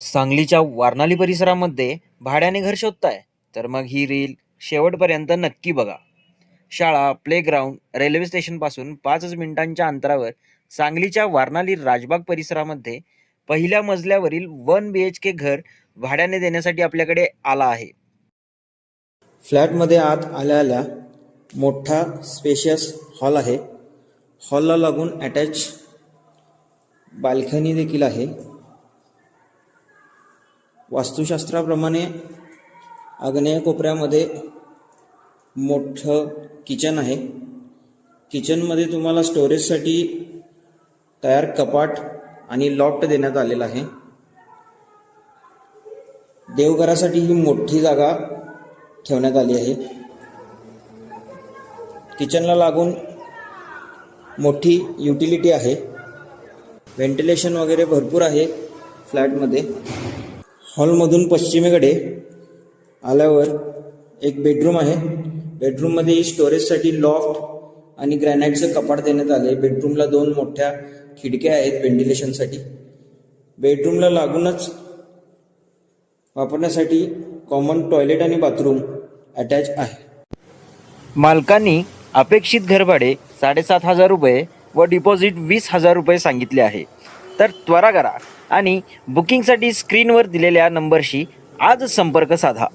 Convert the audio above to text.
सांगलीच्या वारणाली परिसरामध्ये भाड्याने घर शोधताय तर मग ही रील शेवटपर्यंत नक्की बघा. शाळा, प्लेग्राऊंड, रेल्वे स्टेशनपासून 5 मिनिटांच्या अंतरावर सांगलीच्या वारणाली राजबाग परिसरामध्ये पहिल्या मजल्यावरील 1 BHK घर भाड्याने देण्यासाठी आपल्याकडे आला आहे. फ्लॅटमध्ये आत आल्या आल्या मोठा स्पेशियस हॉल आहे. हॉलला लागून अटॅच बाल्कनी देखील आहे. वास्तुशास्त्राप्रमाणे आग्नेय कोपऱ्यामध्ये मोठं किचन आहे. किचनमध्ये तुम्हाला स्टोरेजसाठी तयार कपाट आणि लॉफ्ट देण्यात आलेला आहे. देवघरासाठी ही मोठी जागा ठेवण्यात आली आहे. किचनला लागून मोठी युटिलिटी आहे. व्हेंटिलेशन वगैरे भरपूर आहे फ्लॅटमध्ये. हॉलमधून पश्चिमेकडे आल्यावर एक बेडरूम आहे. बेडरूममध्ये स्टोरेजसाठी लॉफ्ट आणि ग्रॅनाइटचं कपाट देण्यात आले. बेडरूमला 2 मोठ्या खिडक्या आहेत व्हेंटिलेशनसाठी. बेडरूमला लागूनच वापरण्यासाठी कॉमन टॉयलेट आणि बाथरूम अटॅच आहे. मालकांनी अपेक्षित घरभाडे 7,500 रुपये व डिपॉझिट 20,000 रुपये सांगितले आहे. तर त्वरा करा आणि बुकिंगसाठी स्क्रीनवर दिलेल्या नंबरशी आज संपर्क साधा.